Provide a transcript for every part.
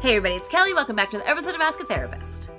Hey everybody, it's Kelly. Welcome back to the episode of Ask a Therapist.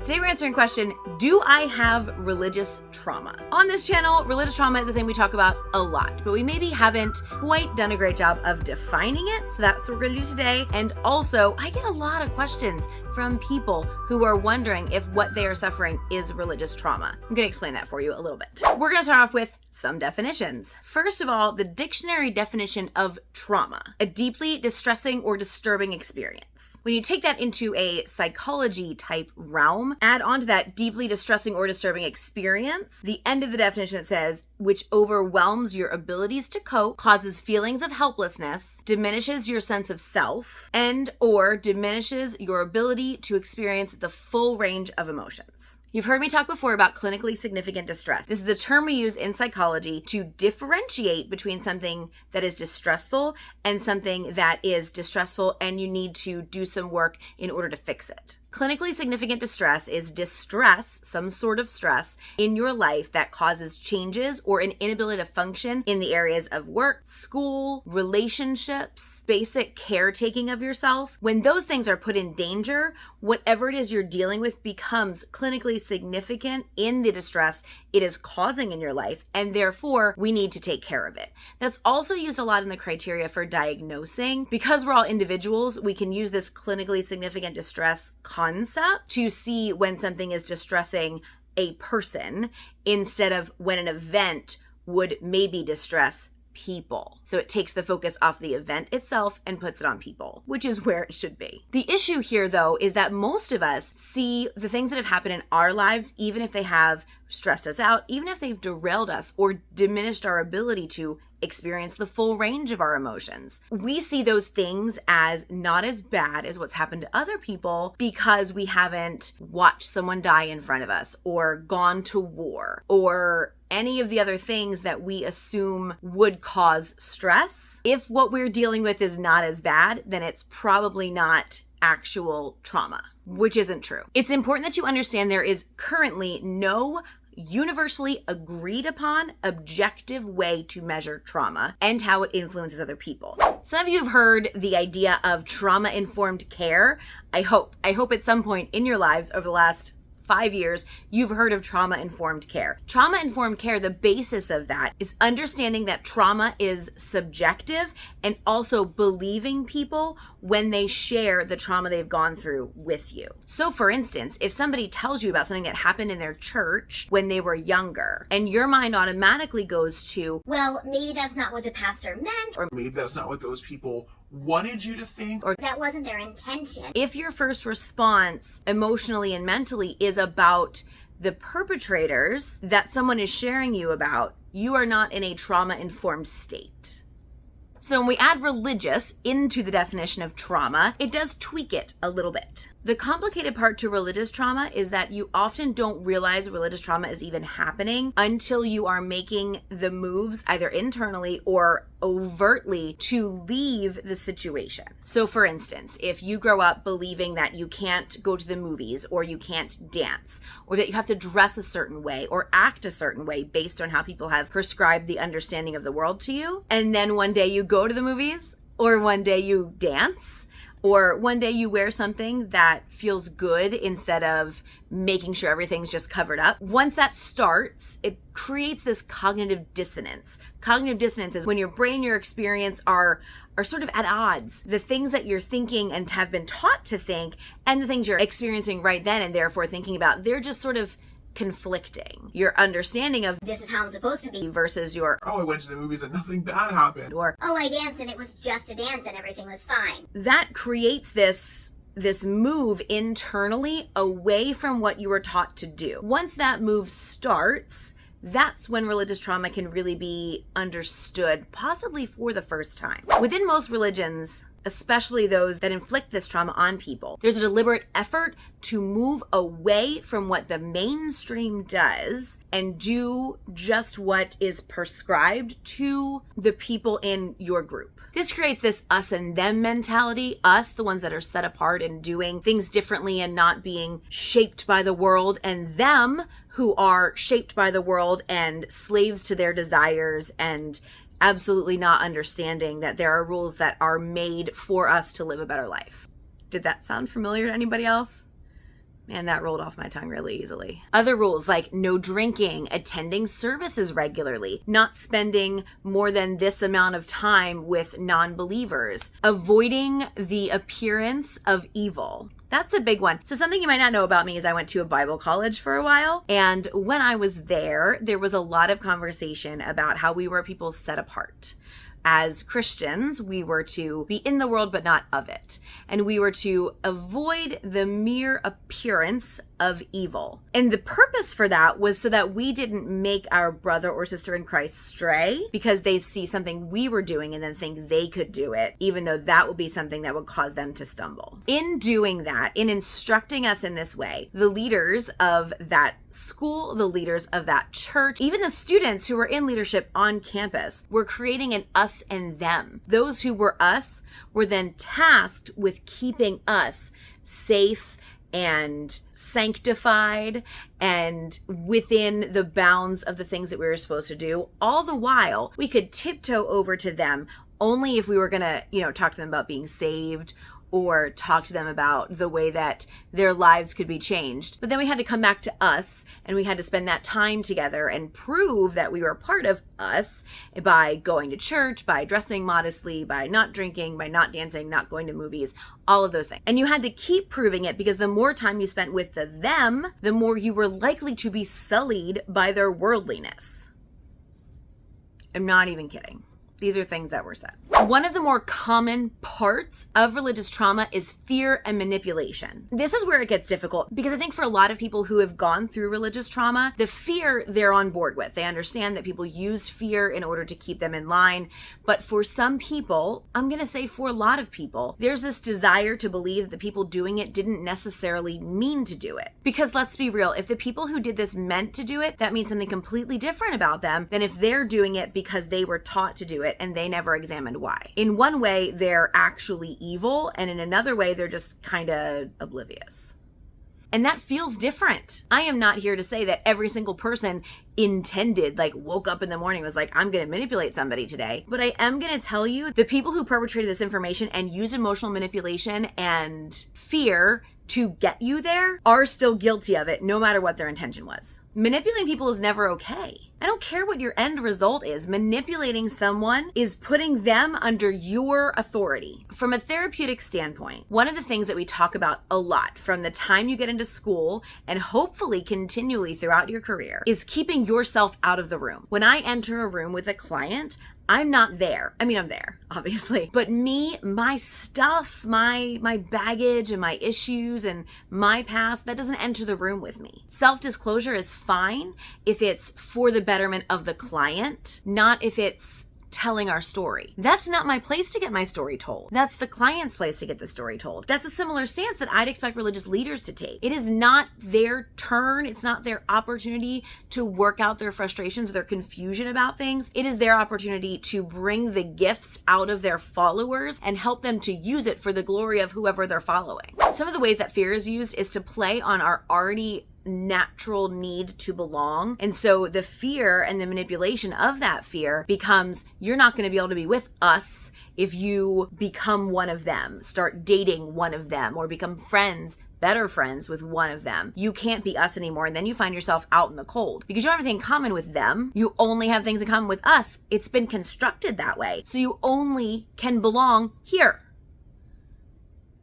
Today we're answering the question, do I have religious trauma? On this channel, religious trauma is a thing we talk about a lot, but we maybe haven't quite done a great job of defining it. So that's what we're gonna do today. And also, I get a lot of questions from people who are wondering if what they are suffering is religious trauma. I'm gonna explain that for you a little bit. We're gonna start off with some definitions. First of all, the dictionary definition of trauma, a deeply distressing or disturbing experience. When you take that into a psychology type realm, add on to that deeply distressing or disturbing experience, the end of the definition it says, which overwhelms your abilities to cope, causes feelings of helplessness, diminishes your sense of self, and or diminishes your ability to experience the full range of emotions. You've heard me talk before about clinically significant distress. This is a term we use in psychology to differentiate between something that is distressful and something that is distressful and you need to do some work in order to fix it. Clinically significant distress is distress, some sort of stress, in your life that causes changes or an inability to function in the areas of work, school, relationships, basic caretaking of yourself. When those things are put in danger, whatever it is you're dealing with becomes clinically significant in the distress it is causing in your life, and therefore we need to take care of it. That's also used a lot in the criteria for diagnosing. Because we're all individuals, we can use this clinically significant distress concept to see when something is distressing a person instead of when an event would maybe distress people. So it takes the focus off the event itself and puts it on people, which is where it should be. The issue here, though, is that most of us see the things that have happened in our lives, even if they have stressed us out, even if they've derailed us or diminished our ability to experience the full range of our emotions. We see those things as not as bad as what's happened to other people because we haven't watched someone die in front of us or gone to war or any of the other things that we assume would cause stress. If what we're dealing with is not as bad, then it's probably not actual trauma, which isn't true. It's important that you understand there is currently no universally agreed upon objective way to measure trauma and how it influences other people. Some of you have heard the idea of trauma-informed care. I hope at some point in your lives over the last 5 years, you've heard of trauma-informed care. Trauma-informed care, the basis of that is understanding that trauma is subjective and also believing people when they share the trauma they've gone through with you. So for instance, if somebody tells you about something that happened in their church when they were younger, and your mind automatically goes to, well, maybe that's not what the pastor meant, or maybe that's not what those people wanted you to think, or that wasn't their intention. If your first response emotionally and mentally is about the perpetrators that someone is sharing you about, you are not in a trauma-informed state. So when we add religious into the definition of trauma, it does tweak it a little bit. The complicated part to religious trauma is that you often don't realize religious trauma is even happening until you are making the moves either internally or overtly to leave the situation. So for instance, if you grow up believing that you can't go to the movies or you can't dance or that you have to dress a certain way or act a certain way based on how people have prescribed the understanding of the world to you, and then one day you go to the movies or one day you dance, or one day you wear something that feels good instead of making sure everything's just covered up. Once that starts, it creates this cognitive dissonance. Cognitive dissonance is when your brain and your experience are sort of at odds. The things that you're thinking and have been taught to think and the things you're experiencing right then and therefore thinking about, they're just sort of conflicting. Your understanding of this is how I'm supposed to be versus your, oh, I went to the movies and nothing bad happened, or, oh, I danced and it was just a dance and everything was fine. That creates this move internally away from what you were taught to do. Once that move starts, that's when religious trauma can really be understood, possibly for the first time. Within most religions, especially those that inflict this trauma on people, there's a deliberate effort to move away from what the mainstream does and do just what is prescribed to the people in your group. This creates this us and them mentality, us, the ones that are set apart and doing things differently and not being shaped by the world, and them who are shaped by the world and slaves to their desires and absolutely not understanding that there are rules that are made for us to live a better life. Did that sound familiar to anybody else? Man, that rolled off my tongue really easily. Other rules like no drinking, attending services regularly, not spending more than this amount of time with non-believers, avoiding the appearance of evil. That's a big one. So something you might not know about me is I went to a Bible college for a while. And when I was there was a lot of conversation about how we were people set apart. As Christians, we were to be in the world, but not of it. And we were to avoid the mere appearance of evil. And the purpose for that was so that we didn't make our brother or sister in Christ stray because they see something we were doing and then think they could do it, even though that would be something that would cause them to stumble. In doing that, in instructing us in this way, the leaders of that school, the leaders of that church, even the students who were in leadership on campus were creating an us and them. Those who were us were then tasked with keeping us safe and sanctified and within the bounds of the things that we were supposed to do. All the while, we could tiptoe over to them only if we were going to, talk to them about being saved or talk to them about the way that their lives could be changed. But then we had to come back to us and we had to spend that time together and prove that we were a part of us by going to church, by dressing modestly, by not drinking, by not dancing, not going to movies, all of those things. And you had to keep proving it because the more time you spent with them, the more you were likely to be sullied by their worldliness. I'm not even kidding. These are things that were said. One of the more common parts of religious trauma is fear and manipulation. This is where it gets difficult because I think for a lot of people who have gone through religious trauma, the fear they're on board with. They understand that people used fear in order to keep them in line. But for some people, I'm going to say for a lot of people, there's this desire to believe that the people doing it didn't necessarily mean to do it. Because let's be real, if the people who did this meant to do it, that means something completely different about them than if they're doing it because they were taught to do it and they never examined why. In one way, they're actually evil, and in another way, they're just kind of oblivious. And that feels different. I am not here to say that every single person intended, woke up in the morning, was like, I'm going to manipulate somebody today. But I am going to tell you, the people who perpetrated this information and used emotional manipulation and fear to get you there are still guilty of it, no matter what their intention was. Manipulating people is never okay. I don't care what your end result is. Manipulating someone is putting them under your authority. From a therapeutic standpoint, one of the things that we talk about a lot from the time you get into school and hopefully continually throughout your career is keeping yourself out of the room. When I enter a room with a client, I'm not there. I mean, I'm there, obviously. But me, my stuff, my baggage and my issues and my past, that doesn't enter the room with me. Self-disclosure is fine if it's for the betterment of the client, not if it's telling our story. That's not my place to get my story told. That's the client's place to get the story told. That's a similar stance that I'd expect religious leaders to take. It is not their turn. It's not their opportunity to work out their frustrations or their confusion about things. It is their opportunity to bring the gifts out of their followers and help them to use it for the glory of whoever they're following. Some of the ways that fear is used is to play on our already natural need to belong. And so the fear and the manipulation of that fear becomes, you're not going to be able to be with us if you become one of them, start dating one of them, or become friends, better friends with one of them. You can't be us anymore. And then you find yourself out in the cold because you don't have anything in common with them. You only have things in common with us. It's been constructed that way. So you only can belong here.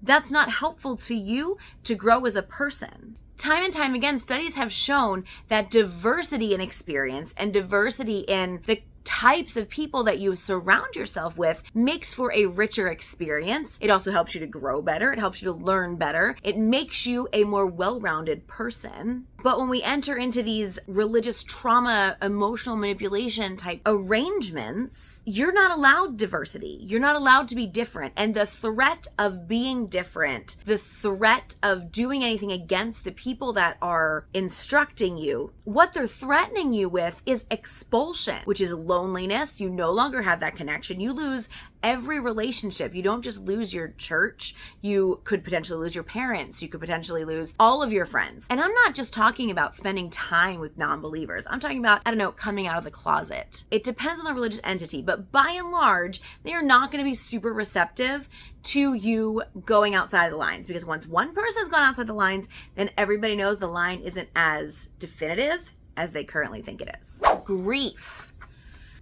That's not helpful to you to grow as a person. Time and time again, studies have shown that diversity in experience and diversity in the types of people that you surround yourself with makes for a richer experience. It also helps you to grow better. It helps you to learn better. It makes you a more well-rounded person. But when we enter into these religious trauma, emotional manipulation type arrangements, you're not allowed diversity. You're not allowed to be different. And the threat of being different, the threat of doing anything against the people that are instructing you, what they're threatening you with is expulsion, which is loneliness. You no longer have that connection. You lose every relationship. You don't just lose your church. You could potentially lose your parents. You could potentially lose all of your friends. And I'm not just talking about spending time with non-believers. I'm talking about, I don't know, coming out of the closet. It depends on the religious entity, but by and large, they are not going to be super receptive to you going outside of the lines, because once one person has gone outside the lines, then everybody knows the line isn't as definitive as they currently think it is. Grief.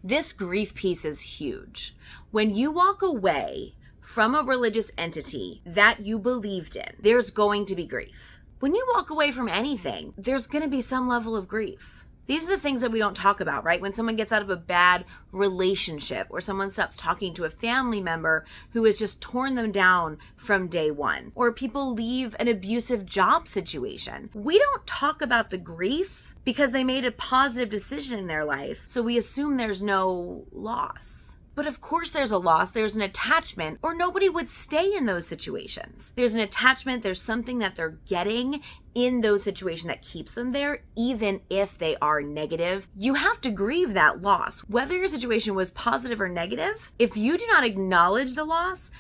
This grief piece is huge. When you walk away from a religious entity that you believed in, there's going to be grief. When you walk away from anything, there's going to be some level of grief. These are the things that we don't talk about, right? When someone gets out of a bad relationship, or someone stops talking to a family member who has just torn them down from day one, or people leave an abusive job situation. We don't talk about the grief because they made a positive decision in their life, so we assume there's no loss. But of course there's a loss, there's an attachment, or nobody would stay in those situations. There's an attachment, there's something that they're getting in those situations that keeps them there, even if they are negative. You have to grieve that loss. Whether your situation was positive or negative, if you do not acknowledge the loss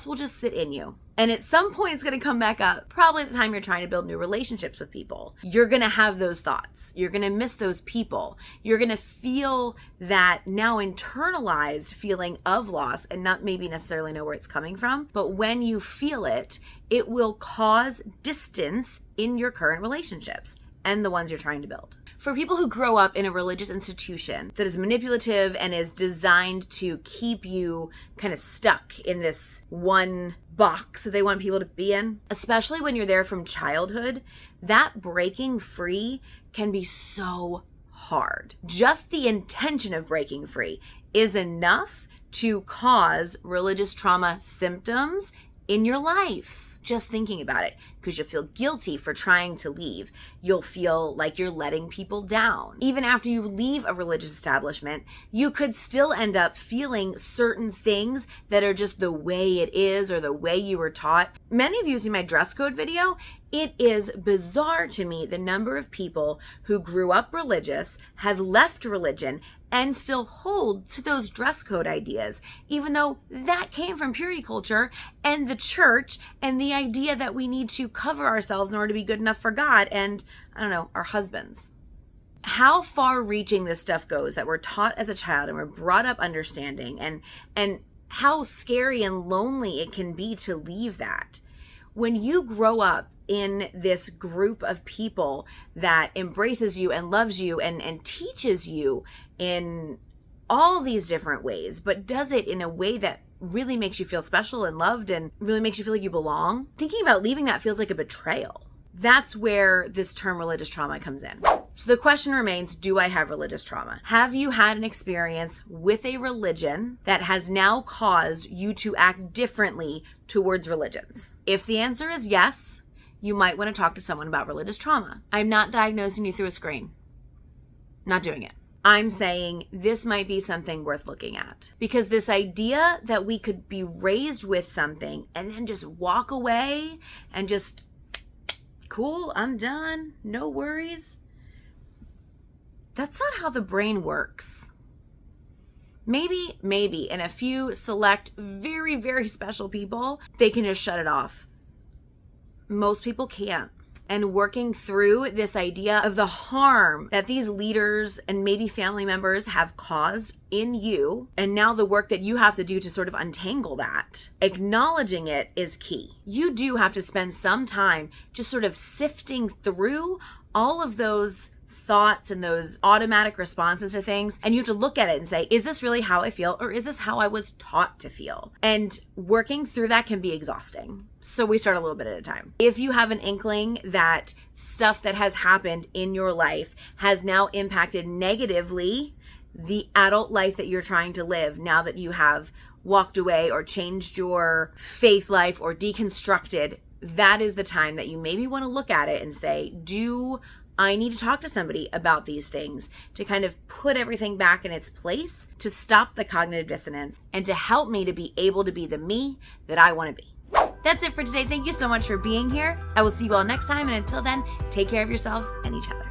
will just sit in you. And at some point, it's going to come back up. Probably at the time you're trying to build new relationships with people. You're going to have those thoughts. You're going to miss those people. You're going to feel that now internalized feeling of loss and not maybe necessarily know where it's coming from. But when you feel it, it will cause distance in your current relationships and the ones you're trying to build. For people who grow up in a religious institution that is manipulative and is designed to keep you kind of stuck in this one box that they want people to be in, especially when you're there from childhood, that breaking free can be so hard. Just the intention of breaking free is enough to cause religious trauma symptoms in your life. Just thinking about it, because you'll feel guilty for trying to leave. You'll feel like you're letting people down. Even after you leave a religious establishment, you could still end up feeling certain things that are just the way it is or the way you were taught. Many of you see my dress code video. It is bizarre to me the number of people who grew up religious, have left religion, and still hold to those dress code ideas, even though that came from purity culture and the church and the idea that we need to cover ourselves in order to be good enough for God and, I don't know, our husbands. How far reaching this stuff goes that we're taught as a child and we're brought up understanding, and how scary and lonely it can be to leave that. When you grow up in this group of people that embraces you and loves you and teaches you in all these different ways, but does it in a way that really makes you feel special and loved and really makes you feel like you belong, thinking about leaving that feels like a betrayal. That's where this term religious trauma comes in. So the question remains, do I have religious trauma? Have you had an experience with a religion that has now caused you to act differently towards religions? If the answer is yes, you might want to talk to someone about religious trauma. I'm not diagnosing you through a screen. Not doing it. I'm saying this might be something worth looking at, because this idea that we could be raised with something and then just walk away and just, cool, I'm done, no worries. That's not how the brain works. Maybe in a few select, very, very special people, they can just shut it off. Most people can't. And working through this idea of the harm that these leaders and maybe family members have caused in you, and now the work that you have to do to sort of untangle that, acknowledging it is key. You do have to spend some time just sort of sifting through all of those thoughts and those automatic responses to things, and you have to look at it and say, is this really how I feel, or is this how I was taught to feel? And working through that can be exhausting. So we start a little bit at a time. If you have an inkling that stuff that has happened in your life has now impacted negatively the adult life that you're trying to live, now that you have walked away or changed your faith life or deconstructed, that is the time that you maybe want to look at it and say, I need to talk to somebody about these things to kind of put everything back in its place, to stop the cognitive dissonance, and to help me to be able to be the me that I want to be. That's it for today. Thank you so much for being here. I will see you all next time. And until then, take care of yourselves and each other.